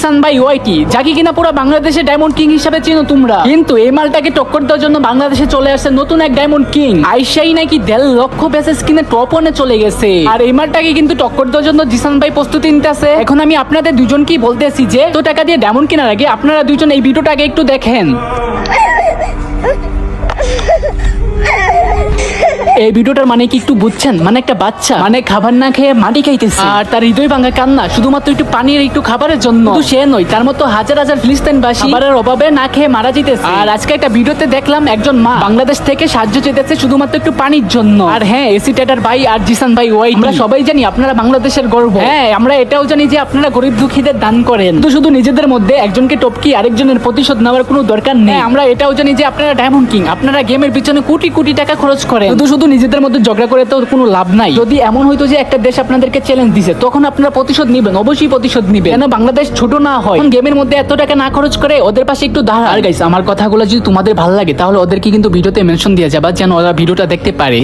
জিসান ভাই ওয়াইটি, যাকে কিনা পুরো বাংলাদেশে ডায়মন্ড কিং হিসেবে চেনো তোমরা। কিন্তু এই মালটাকে টক্কর দেওয়ার জন্য বাংলাদেশে চলে আসছে নতুন এক ডায়মন্ড কিং। আইসাই নাকি 1.5 লক্ষ বেসেস কিনে টপ 1-এ চলে গেছে। আর এই মালটাকে কিন্তু টক্কর দেওয়ার জন্য জিসান ভাই প্রস্তুতি নিতেছে। এখন আমি আপনাদের দুজনকেই বলতেছি যে তো টাকা দিয়ে ডায়মন্ড কেনার আগে আপনারা দুজন এই ভিডিওটাকে একটু দেখেন। এই ভিডিওটার মানে কি একটু বুঝছেন? মানে একটা বাচ্চা মানে খাবার না খেয়ে মাটি খাইতেছে, আর তার হৃদয় ভাঙা কান্না শুধুমাত্র একটু পানির একটু খাবারের জন্য। শুধু সে নয়, তার মতো হাজার হাজার ফিলিস্তিনবাসী খাবারের অভাবে না খেয়ে মারা যেতেছে। আর আজকে একটা ভিডিওতে দেখলাম একজন মা বাংলাদেশ থেকে সাহায্য চেয়েছে শুধুমাত্র একটু পানির জন্য। আর হ্যাঁ, এসি টেটার ভাই আর জিসান ভাই ওয়াই, আমরা সবাই জানি আপনারা বাংলাদেশের গর্ব। হ্যাঁ, আমরা এটাও জানি যে আপনারা গরিব দুঃখীদের দান করেন। তো শুধু নিজেদের মধ্যে একজনকে টপকি আরেকজনের প্রতিশোধ নেওয়ার কোনো দরকার নেই। আমরা এটাও জানি যে আপনারা ডায়মন্ড কিং, আপনারা গেমের পিছনে কোটি কোটি টাকা খরচ করেন। শুধু নিজেদের মধ্যে ঝগড়া করে তো কোনো লাভ নাই। যদি এমন হইতো যে একটা দেশ আপনাদেরকে চ্যালেঞ্জ দিছে, তখন আপনারা প্রতিশোধ নিবেন, অবশ্যই প্রতিশোধ নিবেন। কেন বাংলাদেশ ছোট না হয়, গেমের মধ্যে এত টাকা না খরচ করে ওদের পাশে একটু দাঁড়া। আর গাইস, আমার কথাগুলো যদি তোমাদের ভালো লাগে তাহলে ওদেরকে কিন্তু ভিডিওতে মেনশন দিয়ে যাবা, যেন ওরা ভিডিওটা দেখতে পারে।